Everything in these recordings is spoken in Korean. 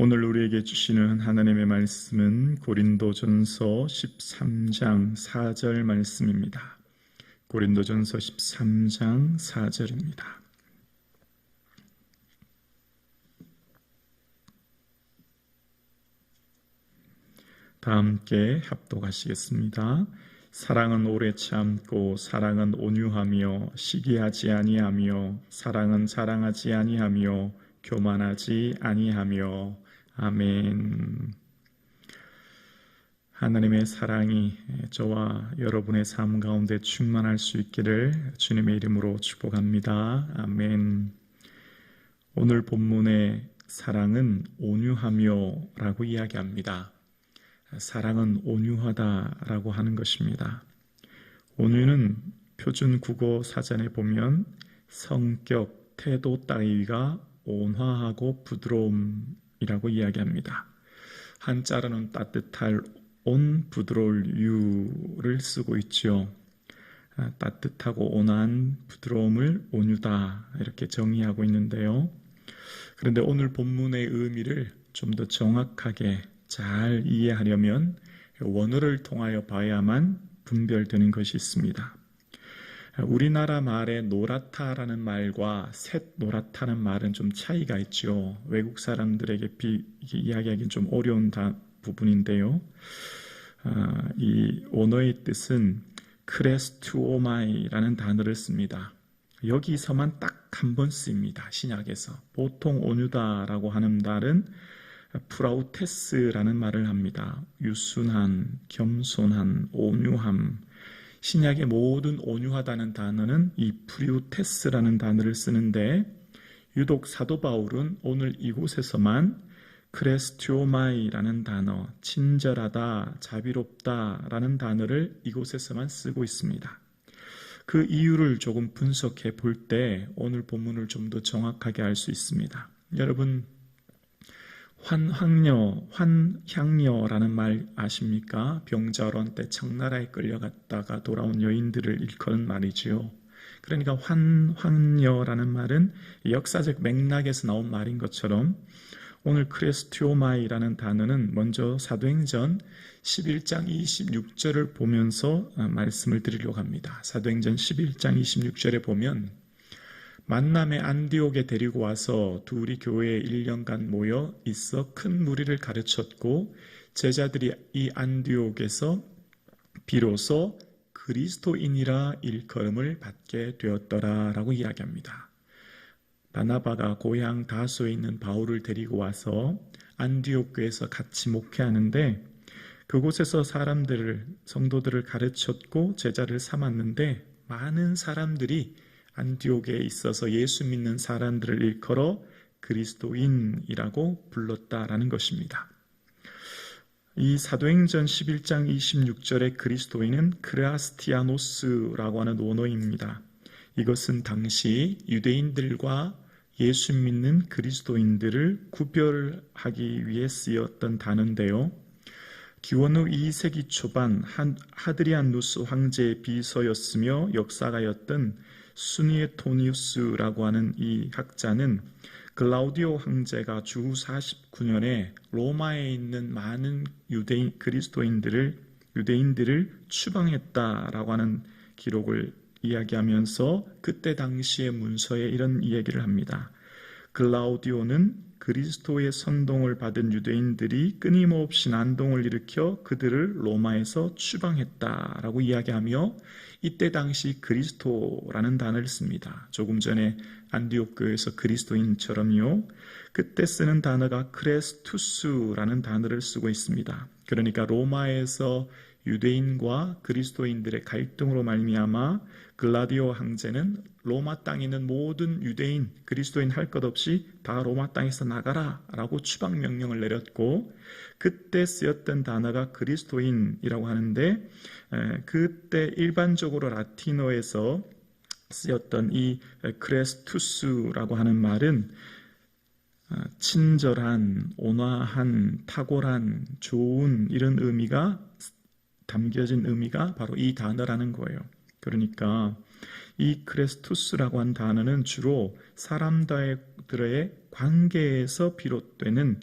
오늘 우리에게 주시는 하나님의 말씀은 고린도전서 13장 4절 말씀입니다. 고린도전서 13장 4절입니다. 다 함께 합독하시겠습니다. 사랑은 오래 참고 사랑은 온유하며 시기하지 아니하며 사랑은 자랑하지 아니하며 교만하지 아니하며 아멘. 하나님의 사랑이 저와 여러분의 삶 가운데 충만할 수 있기를 주님의 이름으로 축복합니다. 아멘. 오늘 본문의 사랑은 온유하며 라고 이야기합니다. 사랑은 온유하다라고 하는 것입니다. 온유는 표준 국어 사전에 보면 성격, 태도 따위가 온화하고 부드러움이라고 이야기합니다. 한자로는 따뜻할 온, 부드러울 유를 쓰고 있죠. 따뜻하고 온화한 부드러움을 온유다 이렇게 정의하고 있는데요. 그런데 오늘 본문의 의미를 좀 더 정확하게 잘 이해하려면 원어를 통하여 봐야만 분별되는 것이 있습니다. 우리나라 말의 노랗다라는 말과 샛노랗다는 말은 좀 차이가 있죠. 외국 사람들에게 이야기하기는 좀 어려운 부분인데요. 이 원어의 뜻은 크레스투오마이라는 단어를 씁니다. 여기서만 딱 한 번 쓰입니다. 신약에서. 보통 온유다라고 하는 말은 프라우테스라는 말을 합니다. 유순한, 겸손한, 온유함. 신약의 모든 온유하다는 단어는 이 프리우테스라는 단어를 쓰는데 유독 사도 바울은 오늘 이곳에서만 크레스티오마이라는 단어, 친절하다, 자비롭다라는 단어를 이곳에서만 쓰고 있습니다. 그 이유를 조금 분석해 볼 때 오늘 본문을 좀 더 정확하게 알 수 있습니다. 여러분, 환향녀라는 말 아십니까? 병자론 때 청나라에 끌려갔다가 돌아온 여인들을 일컫는 말이지요. 그러니까 환향녀라는 말은 역사적 맥락에서 나온 말인 것처럼 오늘 크레스티오마이라는 단어는 먼저 사도행전 11장 26절을 보면서 말씀을 드리려고 합니다. 사도행전 11장 26절에 보면 만남의 안디옥에 데리고 와서 둘이 교회에 1년간 모여 있어 큰 무리를 가르쳤고 제자들이 이 안디옥에서 비로소 그리스도인이라 일컬음을 받게 되었더라 라고 이야기합니다. 바나바가 고향 다소에 있는 바울을 데리고 와서 안디옥 교회에서 같이 목회하는데 그곳에서 성도들을 가르쳤고 제자를 삼았는데 많은 사람들이 안디옥에 있어서 예수 믿는 사람들을 일컬어 그리스도인이라고 불렀다라는 것입니다. 이 사도행전 11장 26절의 그리스도인은 크레아스티아노스라고 하는 원어입니다. 이것은 당시 유대인들과 예수 믿는 그리스도인들을 구별하기 위해 쓰였던 단어인데요. 기원후 2세기 초반 하드리아누스 황제의 비서였으며 역사가였던 수니에토니우스라고 하는 이 학자는 글라우디오 황제가 주후 49년에 로마에 있는 많은 유대인들을 추방했다라고 하는 기록을 이야기하면서 그때 당시의 문서에 이런 얘기를 합니다. 글라우디오는 그리스도의 선동을 받은 유대인들이 끊임없이 난동을 일으켜 그들을 로마에서 추방했다라고 이야기하며 이때 당시 그리스도라는 단어를 씁니다. 조금 전에 안디옥 교회에서 그리스도인처럼요. 그때 쓰는 단어가 크레스투스라는 단어를 쓰고 있습니다. 그러니까 로마에서 유대인과 그리스도인들의 갈등으로 말미암아 글라디오 황제는 로마 땅에 있는 모든 유대인, 그리스도인 할 것 없이 다 로마 땅에서 나가라 라고 추방 명령을 내렸고 그때 쓰였던 단어가 그리스도인이라고 하는데 그때 일반적으로 라틴어에서 쓰였던 이 크레스투스라고 하는 말은 친절한, 온화한, 탁월한, 좋은 이런 의미가 담겨진 의미가 바로 이 단어라는 거예요. 그러니까 이 크레스투스라고 한 단어는 주로 사람들의 관계에서 비롯되는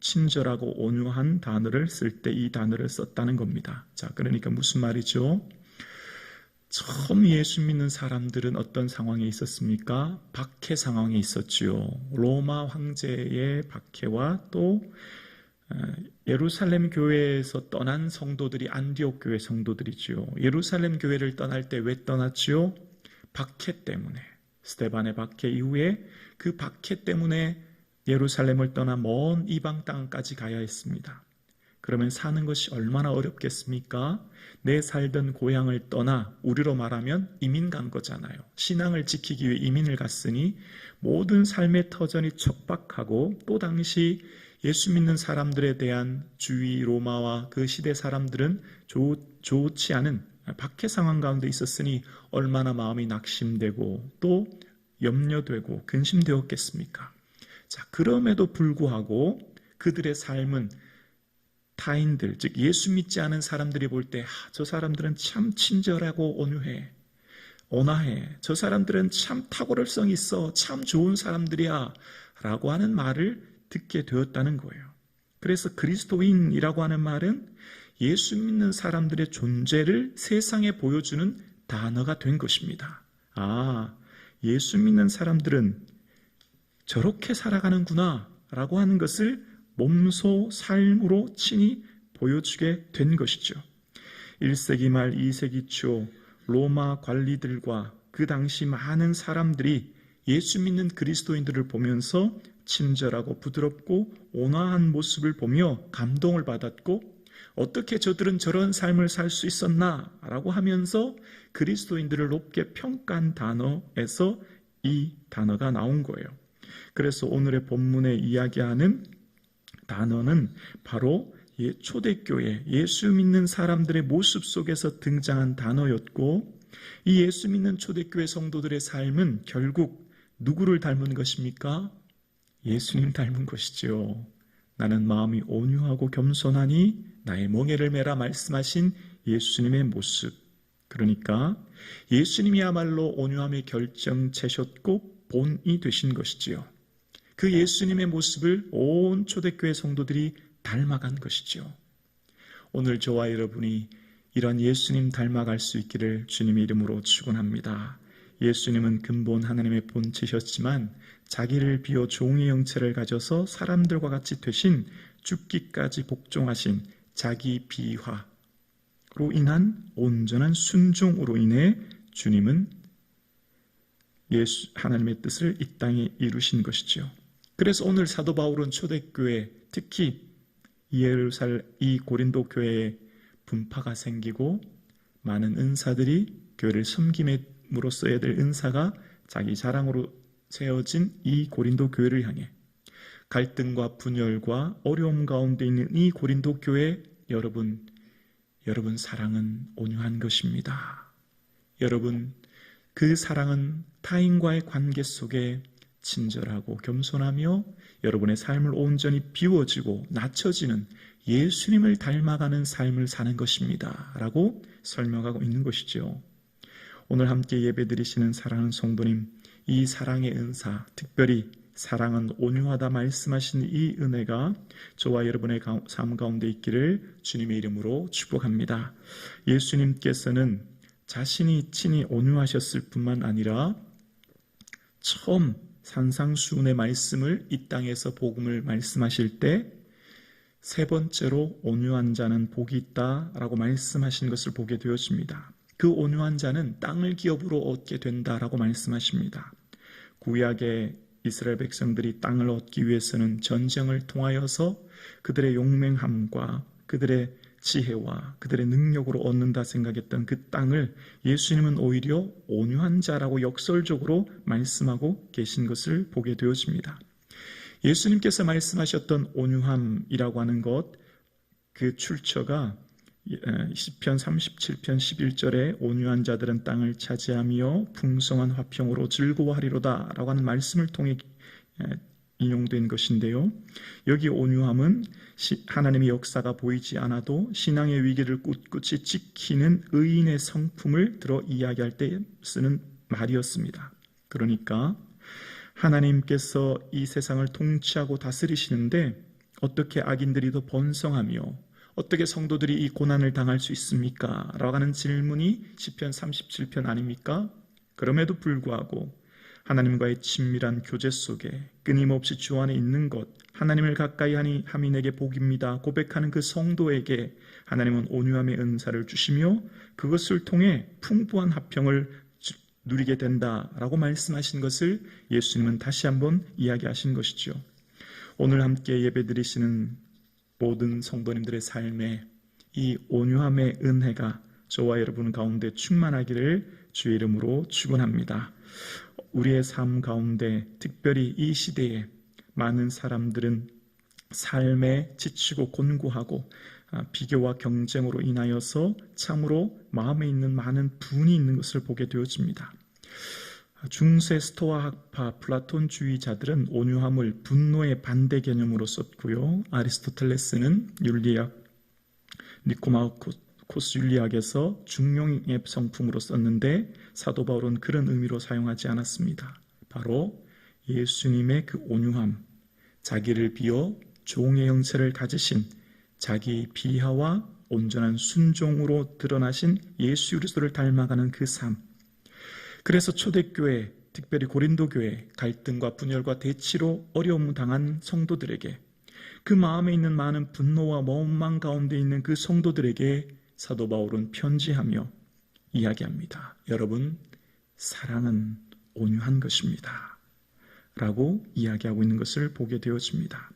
친절하고 온유한 단어를 쓸 때 이 단어를 썼다는 겁니다. 자, 그러니까 무슨 말이죠? 처음 예수 믿는 사람들은 어떤 상황에 있었습니까? 박해 상황에 있었지요. 로마 황제의 박해와 또 예루살렘 교회에서 떠난 성도들이 안디옥 교회 성도들이지요. 예루살렘 교회를 떠날 때 왜 떠났지요? 박해 때문에. 스데반의 박해 이후에 그 박해 때문에 예루살렘을 떠나 먼 이방 땅까지 가야 했습니다. 그러면 사는 것이 얼마나 어렵겠습니까? 내 살던 고향을 떠나, 우리로 말하면 이민 간 거잖아요. 신앙을 지키기 위해 이민을 갔으니 모든 삶의 터전이 척박하고, 또 당시 예수 믿는 사람들에 대한 주위 로마와 그 시대 사람들은 좋지 않은 박해 상황 가운데 있었으니 얼마나 마음이 낙심되고 또 염려되고 근심되었겠습니까? 자, 그럼에도 불구하고 그들의 삶은 타인들, 즉 예수 믿지 않은 사람들이 볼 때 저 사람들은 참 친절하고 온화해. 저 사람들은 참 탁월성이 있어. 참 좋은 사람들이야. 라고 하는 말을 듣게 되었다는 거예요. 그래서 그리스도인이라고 하는 말은 예수 믿는 사람들의 존재를 세상에 보여주는 단어가 된 것입니다. 아, 예수 믿는 사람들은 저렇게 살아가는구나 라고 하는 것을 몸소 삶으로 친히 보여주게 된 것이죠. 1세기 말 2세기 초 로마 관리들과 그 당시 많은 사람들이 예수 믿는 그리스도인들을 보면서 친절하고 부드럽고 온화한 모습을 보며 감동을 받았고, 어떻게 저들은 저런 삶을 살 수 있었나 라고 하면서 그리스도인들을 높게 평가한 단어에서 이 단어가 나온 거예요. 그래서 오늘의 본문에 이야기하는 단어는 바로 초대교회, 예수 믿는 사람들의 모습 속에서 등장한 단어였고, 이 예수 믿는 초대교회 성도들의 삶은 결국 누구를 닮은 것입니까? 예수님 닮은 것이지요. 나는 마음이 온유하고 겸손하니 나의 멍에를 메라 말씀하신 예수님의 모습. 그러니까 예수님이야말로 온유함의 결정체셨고 본이 되신 것이지요. 그 예수님의 모습을 온 초대교회 성도들이 닮아간 것이지요. 오늘 저와 여러분이 이런 예수님 닮아갈 수 있기를 주님의 이름으로 축원합니다. 예수님은 근본 하나님의 본체셨지만 자기를 비워 종의 형체를 가져서 사람들과 같이 되신, 죽기까지 복종하신 자기 비화로 인한 온전한 순종으로 인해 주님은 하나님의 뜻을 이 땅에 이루신 것이지요. 그래서 오늘 사도 바울은 초대교회, 특히 이 고린도 교회에 분파가 생기고 많은 은사들이 교회를 섬김으로 써야 될 은사가 자기 자랑으로 세워진 이 고린도 교회를 향해 갈등과 분열과 어려움 가운데 있는 이 고린도 교회, 여러분 사랑은 온유한 것입니다. 여러분, 그 사랑은 타인과의 관계 속에 친절하고 겸손하며 여러분의 삶을 온전히 비워지고 낮춰지는 예수님을 닮아가는 삶을 사는 것입니다. 라고 설명하고 있는 것이죠. 오늘 함께 예배드리시는 사랑하는 성도님, 이 사랑의 은사, 특별히 사랑은 온유하다 말씀하신 이 은혜가 저와 여러분의 삶 가운데 있기를 주님의 이름으로 축복합니다. 예수님께서는 자신이 친히 온유하셨을 뿐만 아니라 처음 산상수훈의 말씀을 이 땅에서 복음을 말씀하실 때 세 번째로 온유한 자는 복이 있다라고 말씀하신 것을 보게 되었습니다. 그 온유한 자는 땅을 기업으로 얻게 된다라고 말씀하십니다. 구약의 이스라엘 백성들이 땅을 얻기 위해서는 전쟁을 통하여서 그들의 용맹함과 그들의 지혜와 그들의 능력으로 얻는다 생각했던 그 땅을 예수님은 오히려 온유한 자라고 역설적으로 말씀하고 계신 것을 보게 되어집니다. 예수님께서 말씀하셨던 온유함이라고 하는 것, 그 출처가 시편 37편 11절에 온유한 자들은 땅을 차지하며 풍성한 화평으로 즐거워하리로다 라고 하는 말씀을 통해 인용된 것인데요. 여기 온유함은 하나님의 역사가 보이지 않아도 신앙의 위기를 꿋꿋이 지키는 의인의 성품을 들어 이야기할 때 쓰는 말이었습니다. 그러니까 하나님께서 이 세상을 통치하고 다스리시는데 어떻게 악인들이 더 번성하며 어떻게 성도들이 이 고난을 당할 수 있습니까? 라고 하는 질문이 시편 37편 아닙니까? 그럼에도 불구하고 하나님과의 친밀한 교제 속에 끊임없이 주 안에 있는 것, 하나님을 가까이 함이 내게 복입니다 고백하는 그 성도에게 하나님은 온유함의 은사를 주시며 그것을 통해 풍부한 화평을 누리게 된다라고 말씀하신 것을 예수님은 다시 한번 이야기하신 것이죠. 오늘 함께 예배드리시는 모든 성도님들의 삶에 이 온유함의 은혜가 저와 여러분 가운데 충만하기를 주의 이름으로 축원합니다. 우리의 삶 가운데 특별히 이 시대에 많은 사람들은 삶에 지치고 곤고하고 비교와 경쟁으로 인하여서 참으로 마음에 있는 많은 분이 있는 것을 보게 되어집니다. 중세 스토아 학파 플라톤주의자들은 온유함을 분노의 반대 개념으로 썼고요. 아리스토텔레스는 윤리학 니코마코스 윤리학에서 중용의 성품으로 썼는데 사도 바울은 그런 의미로 사용하지 않았습니다. 바로 예수님의 그 온유함, 자기를 비워 종의 형체를 가지신 자기 비하와 온전한 순종으로 드러나신 예수 그리스도를 닮아가는 그 삶. 그래서 초대교회, 특별히 고린도교회 갈등과 분열과 대치로 어려움 당한 성도들에게 그 마음에 있는 많은 분노와 원망 가운데 있는 그 성도들에게 사도 바울은 편지하며 이야기합니다. 여러분, 사랑은 온유한 것입니다. 라고 이야기하고 있는 것을 보게 되어집니다.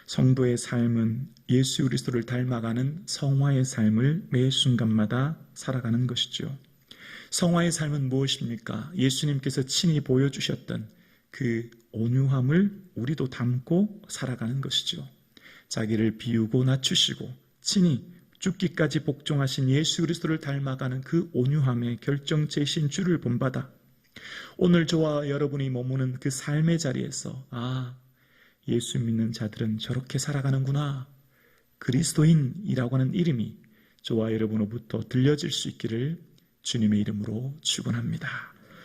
성도의 삶은 예수 그리스도를 닮아가는 성화의 삶을 매 순간마다 살아가는 것이죠. 성화의 삶은 무엇입니까? 예수님께서 친히 보여주셨던 그 온유함을 우리도 담고 살아가는 것이죠. 자기를 비우고 낮추시고 친히 죽기까지 복종하신 예수 그리스도를 닮아가는 그 온유함의 결정체이신 주를 본받아 오늘 저와 여러분이 머무는 그 삶의 자리에서 예수 믿는 자들은 저렇게 살아가는구나, 그리스도인이라고 하는 이름이 저와 여러분으로부터 들려질 수 있기를 주님의 이름으로 축원합니다.